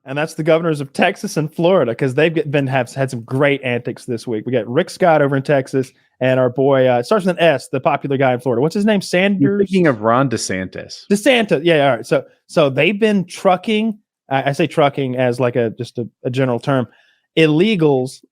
and that's the governors of Texas and Florida, because they've had some great antics this week. We got Rick Scott over in Texas, and our boy it starts with an S, the popular guy in Florida. What's his name? Sanders. You're thinking of Ron DeSantis. DeSantis, yeah. All right, so they've been trucking. I say trucking as like just a general term. Illegals,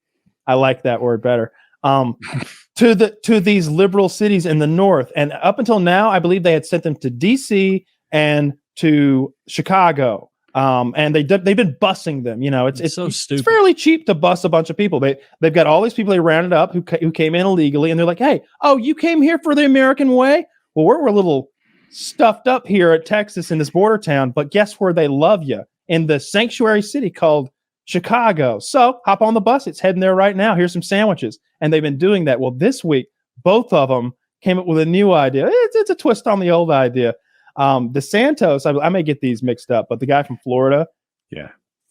I like that word better. To these liberal cities in the north, and up until now, I believe they had sent them to D.C. and to Chicago. And they've been busing them. It's so stupid. It's fairly cheap to bus a bunch of people. They've got all these people they rounded up who came in illegally, and they're like, "Hey, you came here for the American way? Well, we're a little stuffed up here at Texas in this border town, but guess where they love you? In the sanctuary city called Chicago. So hop on the bus. It's heading there right now. Here's some sandwiches." And they've been doing that. Well, this week, both of them came up with a new idea. It's a twist on the old idea. DeSantis, I may get these mixed up, but the guy from Florida,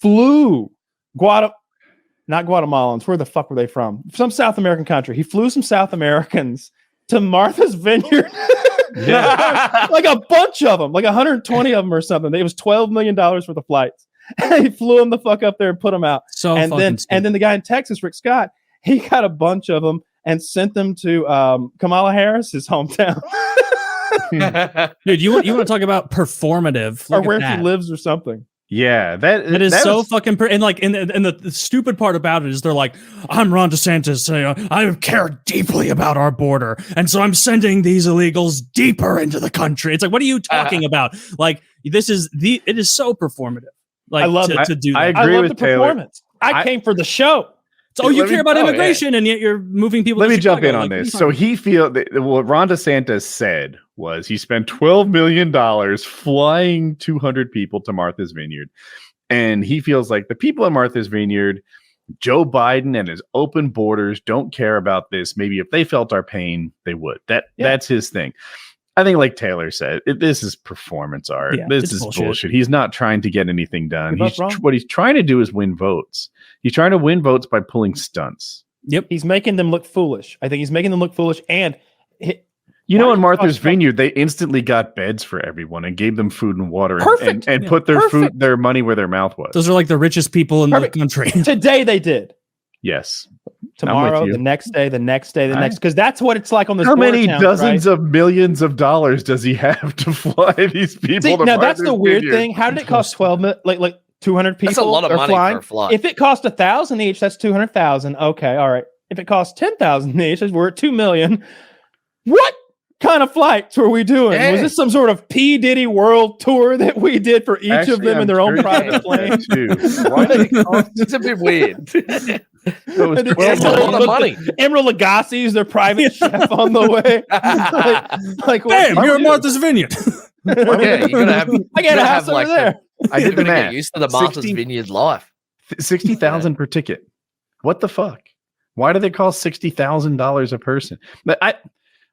flew not Guatemalans. Where the fuck were they from? Some South American country. He flew some South Americans to Martha's Vineyard. Like a bunch of them, like 120 of them or something. It was $12 million worth of flights. He flew them the fuck up there and put them out. And then the guy in Texas, Rick Scott, he got a bunch of them and sent them to Kamala Harris's hometown. Dude, you want to talk about performative? Or where she lives or something. Yeah, that is so fucking and the stupid part about it is they're like, I'm Ron DeSantis, I care deeply about our border, and so I'm sending these illegals deeper into the country. It's like, what are you talking about? Like, it is so performative. Like, I love to do that. I agree with the Taylor. Performance. I came for the show. So you care about immigration, and yet you're moving people. Let me Chicago. jump in on this. So what Ron DeSantis said was he spent $12 million flying 200 people to Martha's Vineyard, and he feels like the people in Martha's Vineyard, Joe Biden and his open borders, don't care about this. Maybe if they felt our pain, they would. That's his thing. I think, like Taylor said, this is performance art. Yeah, this is bullshit. He's not trying to get anything done. What he's trying to do is win votes. He's trying to win votes by pulling stunts. Yep. He's making them look foolish. I think he's making them look foolish. And in Martha's Vineyard, they instantly got beds for everyone and gave them food and water and put their money where their mouth was. Those are like the richest people in the country. Today they did. Yes. Tomorrow, the next day, because that's what it's like on this. How many dozens of millions of dollars does he have to fly these people? Now that's the weird thing. How did it cost 12 million? Like 200 people? That's a lot of money for a flight. If it cost 1,000 each, that's 200,000. Okay, all right. If it costs 10,000 each, we're at 2 million. What kind of flights were we doing? Yeah. Was this some sort of P. Diddy world tour that we did for each of them in their own private plane? It's a bit weird. It's a lot of money. Emeril Lagasse's their private chef on the way. like damn, you're at Martha's Vineyard. Yeah, you're gonna have. I got a house over there. I did the math. Get used to the Martha's Vineyard life. 60,000 per ticket. What the fuck? Why do they cost $60,000 a person?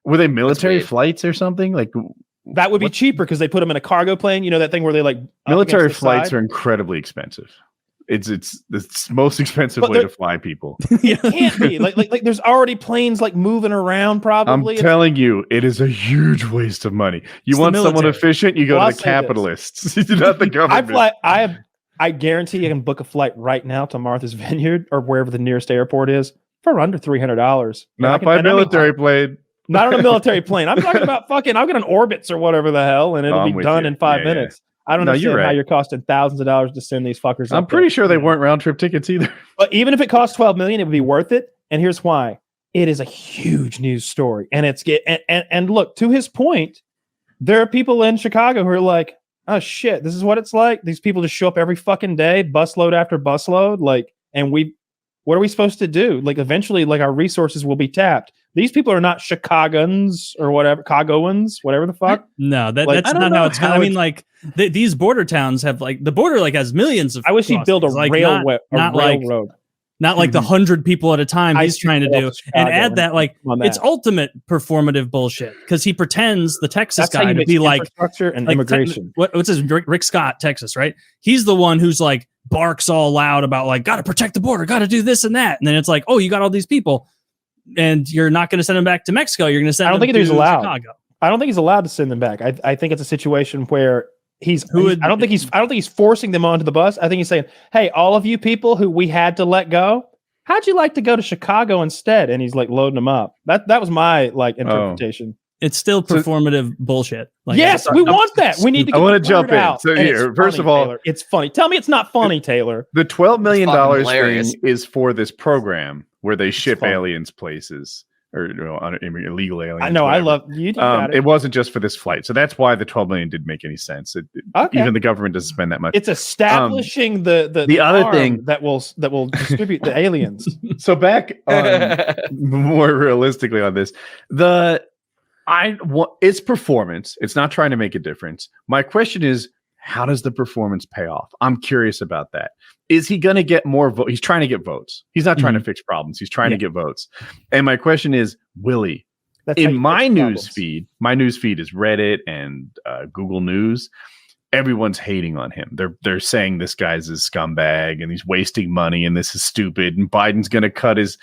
Were they military flights or something? Like that would be cheaper because they put them in a cargo plane. You know that thing where they like military flights are incredibly expensive. It's the most expensive way to fly people. It can't be like there's already planes like moving around. Probably. I'm telling you, it is a huge waste of money. You want someone efficient? You go to the capitalists, not the government. I guarantee you can book a flight right now to Martha's Vineyard or wherever the nearest airport is for under $300. Not by military plane. Not on a military plane. I'm talking about I'll get on Orbitz or whatever the hell, and it'll be done in 5 minutes. I don't understand how you're costing thousands of dollars to send these fuckers. I'm pretty sure they weren't round trip tickets either. But even if it costs $12 million, it would be worth it. And here's why: it is a huge news story, and and look, to his point, there are people in Chicago who are like, "Oh shit, this is what it's like." These people just show up every fucking day, busload after busload, and what are we supposed to do? Like, eventually, our resources will be tapped. These people are not Chicagoans or whatever, Chicagoans, whatever the fuck. No, that's not how it's. I mean, these border towns have the border has millions of. I wish he'd build a railroad. Not like the 100 people at a time he's trying to do, and add that it's ultimate performative bullshit because he pretends the Texas guy to be like infrastructure and immigration. What's his Rick Scott, Texas, right? He's the one who's barks all loud about got to protect the border, got to do this and that, and then it's oh, you got all these people, and you're not going to send them back to Mexico. You're going to send. I don't think he's allowed. Chicago. I don't think he's allowed to send them back. I think it's a situation where I don't think he's forcing them onto the bus. I think he's saying, "Hey, all of you people who we had to let go, how'd you like to go to Chicago instead?" And he's like loading them up. That was my like interpretation. It's still performative bullshit. Like, yes, we want that. We need to. I want to jump in. Out. So here, first of all, Taylor. It's funny. Tell me it's not funny, Taylor. The $12 million hilarious. thing is for this program where they ship aliens places or illegal aliens. I know. Whatever. I love you. It wasn't just for this flight, so that's why the 12 million didn't make any sense. Even the government doesn't spend that much. It's establishing the other thing that will distribute the aliens. So back more realistically on this, it's performance. It's not trying to make a difference. My question is, how does the performance pay off? I'm curious about that. Is he going to get more votes? He's trying to get votes. He's not trying to fix problems. He's trying to get votes. And my question is, will he? In my news feed is Reddit and Google News. Everyone's hating on him. They're saying this guy's a scumbag and he's wasting money and this is stupid and Biden's going to cut his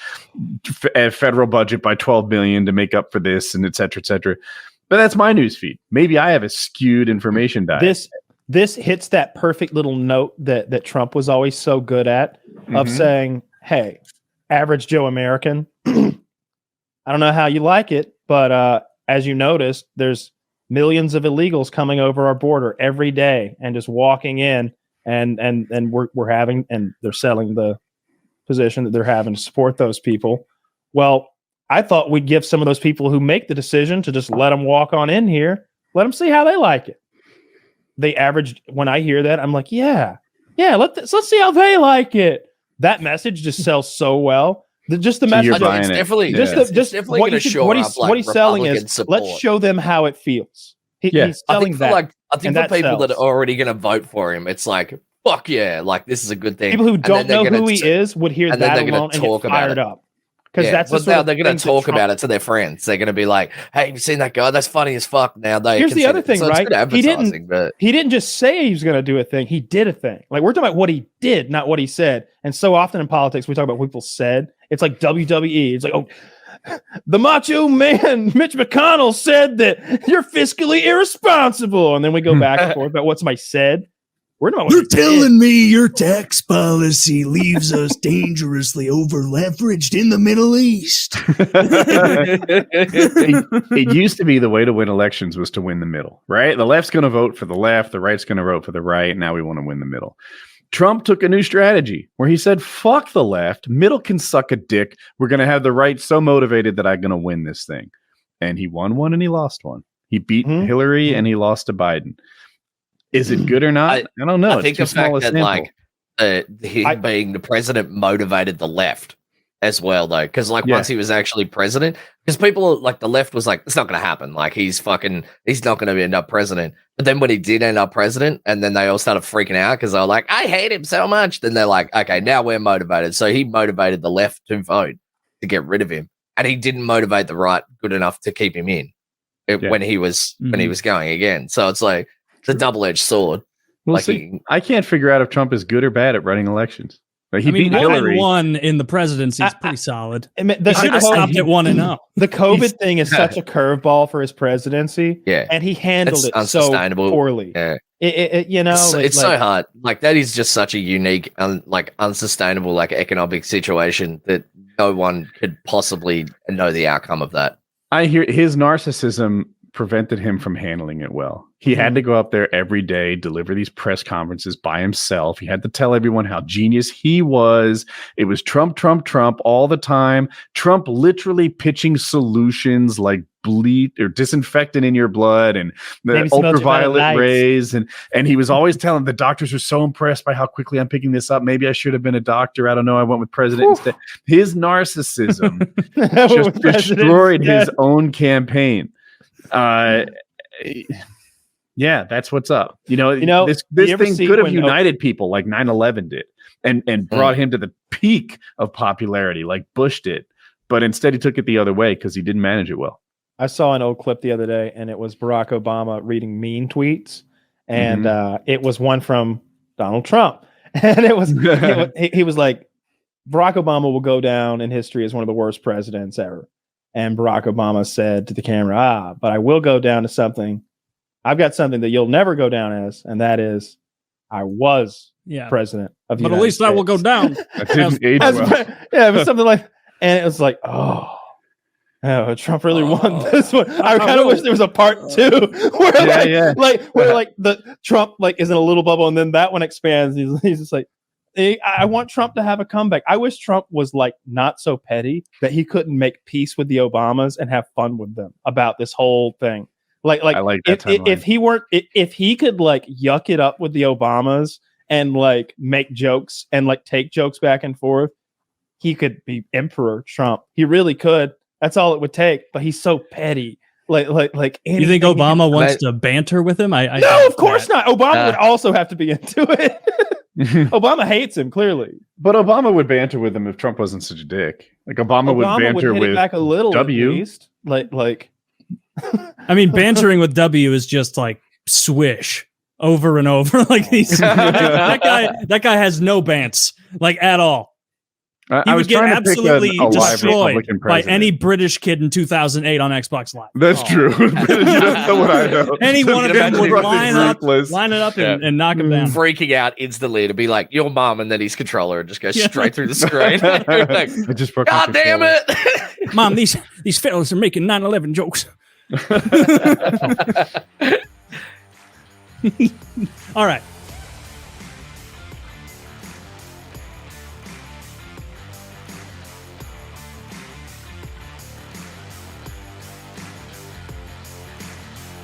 federal budget by 12 billion to make up for this and et cetera, et cetera. But that's my news feed. Maybe I have a skewed information diet. This hits that perfect little note that Trump was always so good at of saying, "Hey, average Joe American, I don't know how you like it, but as you noticed, there's millions of illegals coming over our border every day and just walking in and we're having and they're selling the position that they're having to support those people. Well, I thought we'd give some of those people who make the decision to just let them walk on in here, let them see how they like it." They averaged, when I hear that, I'm like, yeah, let's see how they like it. That message just sells so well. Just the message. It's definitely what he's selling is, let's show them how it feels. He's selling that. I think for people that are already going to vote for him, it's like, fuck yeah, like this is a good thing. People who don't know who he is would hear that alone and get fired up. Because that's now they're going to talk about it to their friends. They're going to be like, "Hey, have you seen that guy? That's funny as fuck." Now here's the other thing, right? He didn't just say he was going to do a thing. He did a thing. Like, we're talking about what he did, not what he said. And so often in politics, we talk about what people said. It's like WWE. It's like, oh, the macho man Mitch McConnell said that you're fiscally irresponsible, and then we go back and forth about what somebody said. You're telling me your tax policy leaves us dangerously over leveraged in the Middle East. It used to be the way to win elections was to win the middle, right? The left's going to vote for the left, the right's going to vote for the right. Now we want to win the middle. Trump took a new strategy where he said, fuck the left, middle can suck a dick. We're going to have the right so motivated that I'm going to win this thing. And he won one and he lost one. He beat Hillary and he lost to Biden. Is it good or not? I don't know. I think the fact that him being the president motivated the left as well, though, because once he was actually president, because people like the left was like, it's not going to happen. Like he's not going to end up president. But then when he did end up president, and then they all started freaking out because they were like, I hate him so much. Then they're like, okay, now we're motivated. So he motivated the left to vote to get rid of him, and he didn't motivate the right good enough to keep him in when he was going again. So it's like. It's a double-edged sword. Well, I can't figure out if Trump is good or bad at running elections. Like, he beat Hillary. One in the presidency is pretty solid. They should have stopped at 1-0. The COVID thing is such a curveball for his presidency. Yeah, and he handled it so poorly. Yeah, it's so hard. Like that is just such a unique, unsustainable, economic situation that no one could possibly know the outcome of that. I hear his narcissism prevented him from handling it well. He had to go up there every day, deliver these press conferences by himself. He had to tell everyone how genius he was. It was Trump, Trump, Trump all the time. Trump literally pitching solutions like bleach or disinfectant in your blood and the ultraviolet rays. And he was always telling the doctors are so impressed by how quickly I'm picking this up. Maybe I should have been a doctor. I don't know. I went with president instead. His narcissism just destroyed his own campaign. Yeah, that's what's up. This thing could have united people like 9/11 did and brought him to the peak of popularity like Bush did. But instead he took it the other way because he didn't manage it well. I saw an old clip the other day and it was Barack Obama reading mean tweets. And it was one from Donald Trump. And he was like, Barack Obama will go down in history as one of the worst presidents ever. And Barack Obama said to the camera, but I will go down to something I've got something that you'll never go down as, and that is I was president of the But United at least States. I will go down. That didn't age well. Yeah, it was something like, and it was like, oh, Trump really won this one. I kind of wish there was a part 2 where where the Trump like is in a little bubble, and then that one expands. He's just like, I want Trump to have a comeback. I wish Trump was like not so petty that he couldn't make peace with the Obamas and have fun with them about this whole thing. Like I like that if he could like yuck it up with the Obamas and like make jokes and like take jokes back and forth, he could be Emperor Trump. He really could. That's all it would take. But he's so petty. Like you think Obama wants to banter with him? I no, of course not. Obama would also have to be into it. Obama hates him clearly, but Obama would banter with him if Trump wasn't such a dick. Like Obama would banter with back a little W. At least. Like. I mean, bantering with W is just like swish over and over. Like these, that guy has no bants like at all. He would get absolutely destroyed by any British kid in 2008 on Xbox Live. That's true. That's what I know. Any one of them would line it up and knock him down. Freaking out instantly to be like, your mom, and then his controller just goes straight through the screen. Like, I just broke God damn it! Mom, these fellas are making 9/11 jokes. All right.